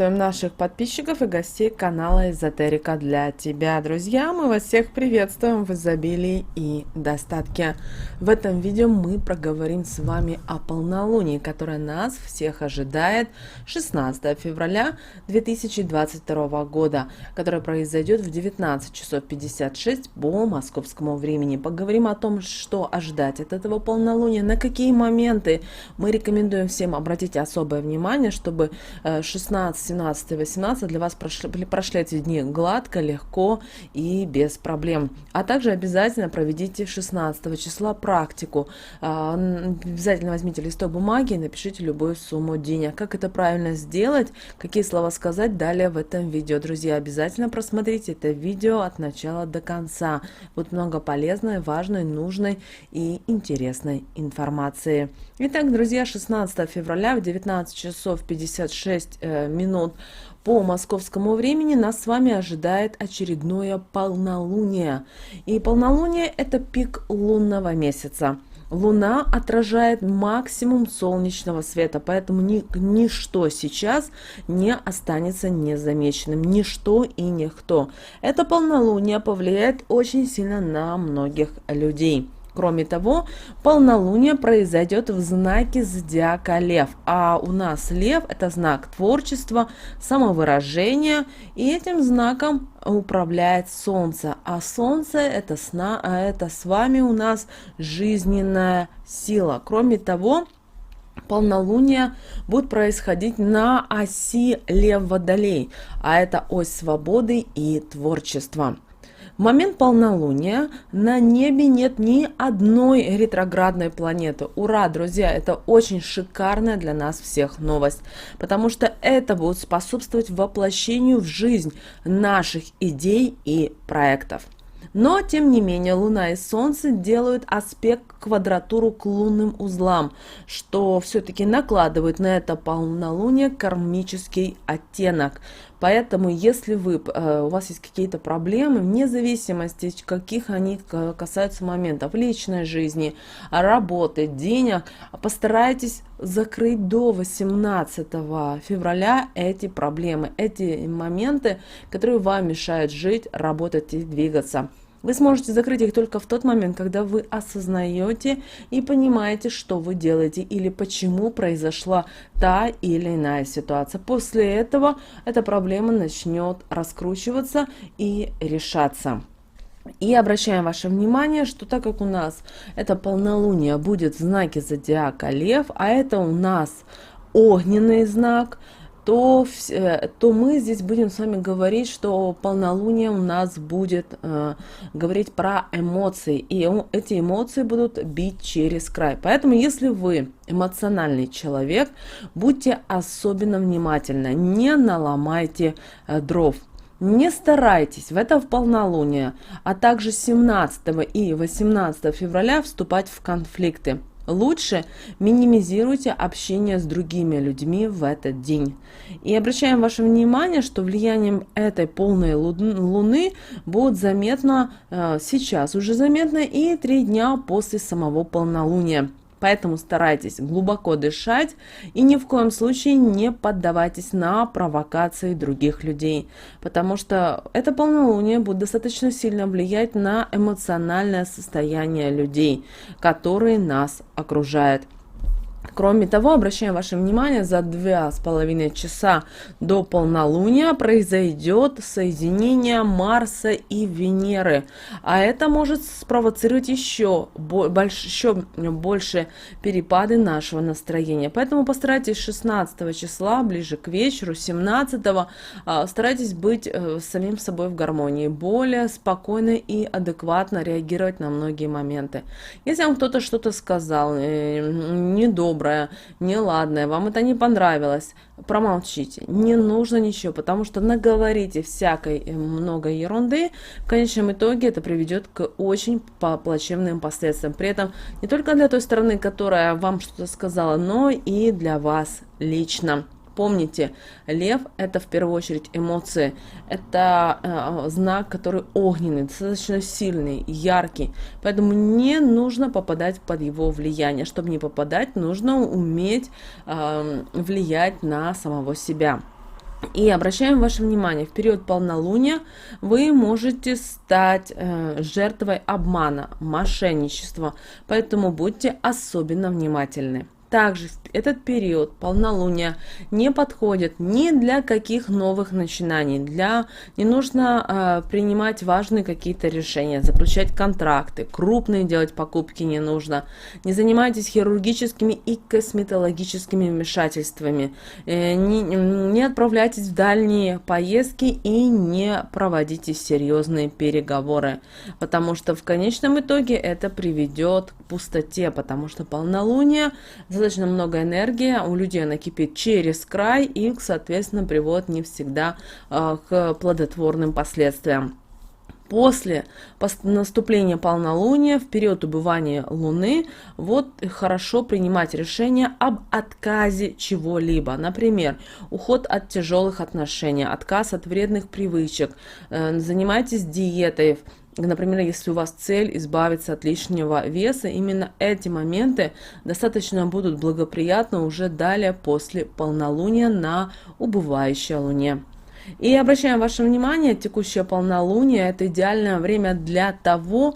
Приветствуем наших подписчиков и гостей канала Эзотерика для тебя. Друзья, мы вас всех приветствуем в изобилии и достатке. В этом видео мы проговорим с вами о полнолунии, которое нас всех ожидает 16 февраля 2022 года, которое произойдет в 19 часов 56 по московскому времени. Поговорим о том, что ожидать от этого полнолуния, на какие моменты мы рекомендуем всем обратить особое внимание, чтобы 16, 17 и 18 для вас прошли эти дни гладко, легко и без проблем. А также обязательно проведите 16 числа практику. Обязательно возьмите листок бумаги и напишите любую сумму денег. Как это правильно сделать, какие слова сказать, далее в этом видео. Друзья, обязательно просмотрите это видео от начала до конца. Будет много полезной, важной, нужной и интересной информации. Итак, друзья, 16 февраля в 19 часов 56 минут по московскому времени нас с вами ожидает очередное полнолуние. И полнолуние – это пик лунного месяца. Луна отражает максимум солнечного света, поэтому ничто сейчас не останется незамеченным, ничто и никто. Это полнолуние повлияет очень сильно на многих людей. Кроме того, полнолуние произойдет в знаке зодиака Лев, а у нас Лев – это знак творчества, самовыражения, и этим знаком управляет Солнце, а Солнце – это с вами у нас жизненная сила. Кроме того, полнолуние будет происходить на оси Лев-Водолей, а это ось свободы и творчества. В момент полнолуния на небе нет ни одной ретроградной планеты. Ура, друзья, это очень шикарная для нас всех новость, потому что это будет способствовать воплощению в жизнь наших идей и проектов. Но, тем не менее, Луна и Солнце делают аспект квадратуру к лунным узлам, что все-таки накладывает на это полнолуние кармический оттенок. Поэтому, если у вас есть какие-то проблемы, вне зависимости, каких они касаются моментов личной жизни, работы, денег, постарайтесь закрыть до 18 февраля эти проблемы, эти моменты, которые вам мешают жить, работать и двигаться. Вы сможете закрыть их только в тот момент, когда вы осознаете и понимаете, что вы делаете или почему произошла та или иная ситуация. После этого эта проблема начнет раскручиваться и решаться. И обращаем ваше внимание, что так как у нас это полнолуние будет в знаке зодиака Лев, а это у нас огненный знак, то мы здесь будем с вами говорить, что полнолуние у нас будет говорить про эмоции, и эти эмоции будут бить через край. Поэтому, если вы эмоциональный человек, будьте особенно внимательны, не наломайте дров. Не старайтесь в это полнолуние, а также 17 и 18 февраля вступать в конфликты. Лучше минимизируйте общение с другими людьми в этот день. И обращаем ваше внимание, что влиянием этой полной луны будет заметно, сейчас уже заметно, и 3 дня после самого полнолуния. Поэтому старайтесь глубоко дышать и ни в коем случае не поддавайтесь на провокации других людей, потому что это полнолуние будет достаточно сильно влиять на эмоциональное состояние людей, которые нас окружают. Кроме того, обращаем ваше внимание, за 2,5 часа до полнолуния произойдет соединение Марса и Венеры, а это может спровоцировать еще больше перепады нашего настроения. Поэтому постарайтесь 16 числа, ближе к вечеру, 17 старайтесь быть самим собой в гармонии, более спокойно и адекватно реагировать на многие моменты. Если вам кто-то что-то сказал недоброе, неладное, вам это не понравилось, промолчите, не нужно ничего, потому что наговорите всякой много ерунды, в конечном итоге это приведет к очень плачевным последствиям, при этом не только для той стороны, которая вам что-то сказала, но и для вас лично. Помните, лев – это в первую очередь эмоции, это знак, который огненный, достаточно сильный, яркий, поэтому не нужно попадать под его влияние. Чтобы не попадать, нужно уметь влиять на самого себя. И обращаем ваше внимание, в период полнолуния вы можете стать жертвой обмана, мошенничества, поэтому будьте особенно внимательны. Также этот период полнолуния не подходит ни для каких новых начинаний, не нужно принимать важные какие-то решения, заключать контракты, крупные делать покупки не нужно, не занимайтесь хирургическими и косметологическими вмешательствами, не отправляйтесь в дальние поездки и не проводите серьезные переговоры, потому что в конечном итоге это приведет к пустоте, потому что полнолуние достаточно много энергии, у людей она кипит через край и, соответственно, приводит не всегда к плодотворным последствиям. После наступления полнолуния, в период убывания Луны, вот хорошо принимать решение об отказе чего-либо. Например, уход от тяжелых отношений, отказ от вредных привычек, занимайтесь диетой. Например, если у вас цель избавиться от лишнего веса, именно эти моменты достаточно будут благоприятны уже далее после полнолуния на убывающей Луне. И обращаем ваше внимание, текущее полнолуние – это идеальное время для того,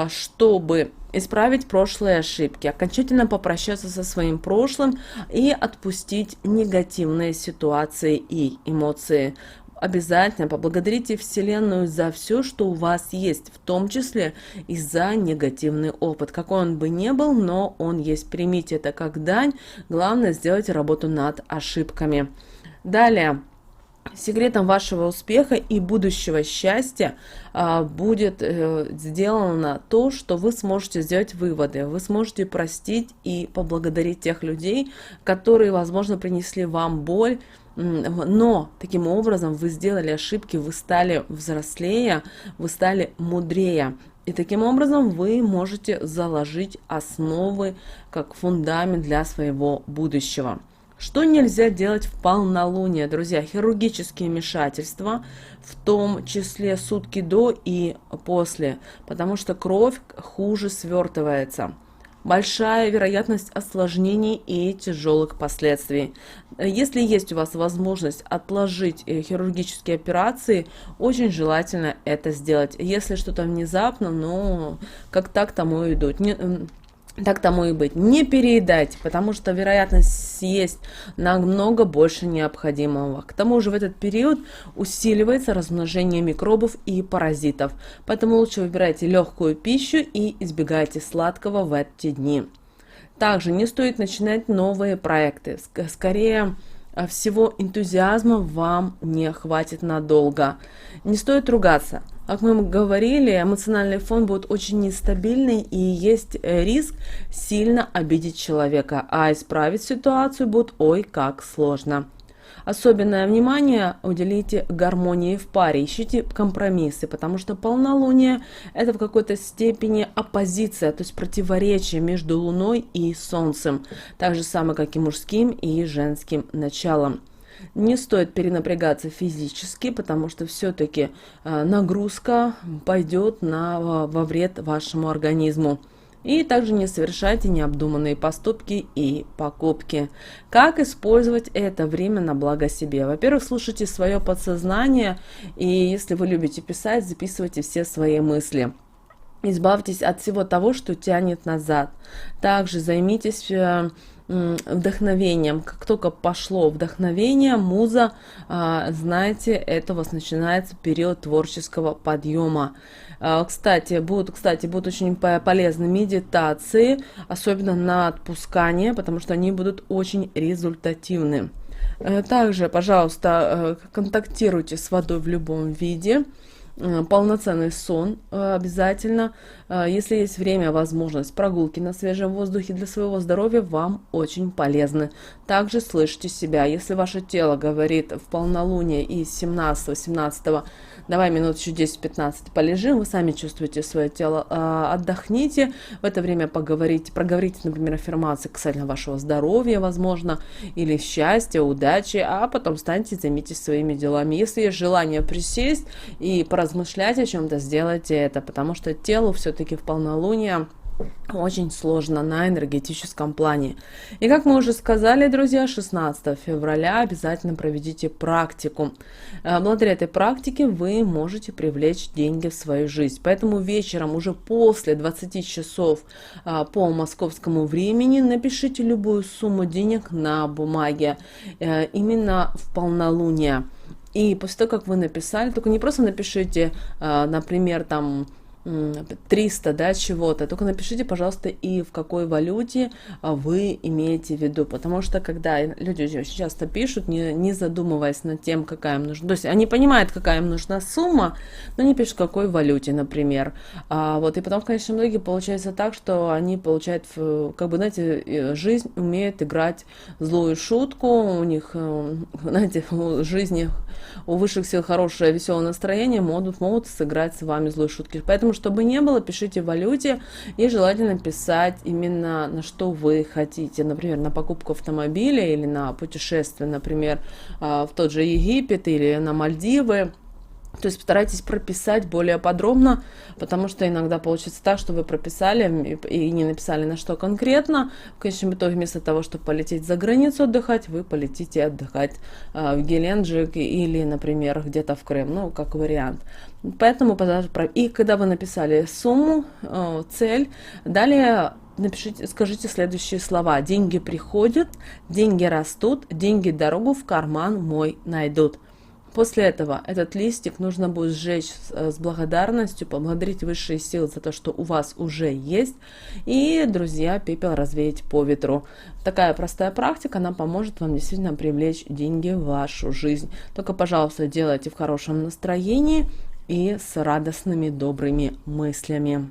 чтобы исправить прошлые ошибки, окончательно попрощаться со своим прошлым и отпустить негативные ситуации и эмоции. Обязательно поблагодарите Вселенную за все, что у вас есть, в том числе и за негативный опыт. Какой он бы ни был, но он есть. Примите это как дань. Главное сделать работу над ошибками. Далее. Секретом вашего успеха и будущего счастья будет сделано то, что вы сможете сделать выводы, вы сможете простить и поблагодарить тех людей, которые, возможно, принесли вам боль, но таким образом вы сделали ошибки, вы стали взрослее, вы стали мудрее. И таким образом вы можете заложить основы как фундамент для своего будущего. Что нельзя делать в полнолуние, друзья? Хирургические вмешательства, в том числе сутки до и после, потому что кровь хуже свертывается. Большая вероятность осложнений и тяжелых последствий. Если есть у вас возможность отложить хирургические операции, очень желательно это сделать. Если что-то внезапно, но как так тому и идут. Так тому и быть. Не переедайте, потому что вероятность съесть намного больше необходимого. К тому же в этот период усиливается размножение микробов и паразитов. Поэтому лучше выбирайте легкую пищу и избегайте сладкого в эти дни. Также не стоит начинать новые проекты. Скорее всего, энтузиазма вам не хватит надолго. Не стоит ругаться. Как мы говорили, эмоциональный фон будет очень нестабильный и есть риск сильно обидеть человека, а исправить ситуацию будет ой как сложно. Особенное внимание уделите гармонии в паре, ищите компромиссы, потому что полнолуние – это в какой-то степени оппозиция, то есть противоречие между Луной и Солнцем, так же самое, как и мужским и женским началом. Не стоит перенапрягаться физически, потому что все-таки нагрузка пойдет во вред вашему организму. И также не совершайте необдуманные поступки и покупки. Как использовать это время на благо себе? Во-первых, слушайте свое подсознание, и если вы любите писать, записывайте все свои мысли. Избавьтесь от всего того, что тянет назад. Также займитесь вдохновением. Как только пошло вдохновение, муза, знаете, это у вас начинается период творческого подъема. Кстати, будут очень полезны медитации, особенно на отпускание, потому что они будут очень результативны. Также, пожалуйста, контактируйте с водой в любом виде. Полноценный сон обязательно. Если есть время, возможность, прогулки на свежем воздухе для своего здоровья вам очень полезны. Также слышите себя. Если ваше тело говорит в полнолуние и 17-18, давай минут еще 10-15 полежим, вы сами чувствуете свое тело, отдохните, в это время проговорите, например, аффирмации касательно вашего здоровья, возможно, или счастья, удачи, а потом встаньте и займитесь своими делами. Если есть желание присесть и поразмышлять о чем-то, сделайте это, потому что телу все-таки в полнолуние очень сложно на энергетическом плане. И как мы уже сказали, друзья, 16 февраля обязательно проведите практику. Благодаря этой практике вы можете привлечь деньги в свою жизнь. Поэтому вечером, уже после 20 часов по московскому времени, напишите любую сумму денег на бумаге именно в полнолуние. И после того, как вы написали, только не просто напишите, например, там 300, да, чего-то, только напишите, пожалуйста, и в какой валюте вы имеете в виду, потому что когда люди очень часто пишут, не задумываясь над тем, какая им нужна, то есть они понимают, какая им нужна сумма, но не пишут, в какой валюте, например, вот, и потом, конечно, многие получается так, что они получают, как бы, знаете, жизнь умеет играть злую шутку, у них, знаете, у жизни, у высших сил хорошее веселое настроение, могут сыграть с вами злые шутки, поэтому чтобы не было, пишите в валюте и желательно писать именно на что вы хотите. Например, на покупку автомобиля или на путешествие, например, в тот же Египет или на Мальдивы. То есть постарайтесь прописать более подробно, потому что иногда получится так, что вы прописали и не написали на что конкретно. В конечном итоге вместо того, чтобы полететь за границу отдыхать, вы полетите отдыхать в Геленджик или, например, где-то в Крым, ну, как вариант. Поэтому, и когда вы написали сумму, цель, далее напишите, скажите следующие слова. Деньги приходят, деньги растут, деньги дорогу в карман мой найдут. После этого этот листик нужно будет сжечь с благодарностью, поблагодарить высшие силы за то, что у вас уже есть, и, друзья, пепел развеять по ветру. Такая простая практика, она поможет вам действительно привлечь деньги в вашу жизнь. Только, пожалуйста, делайте в хорошем настроении и с радостными, добрыми мыслями.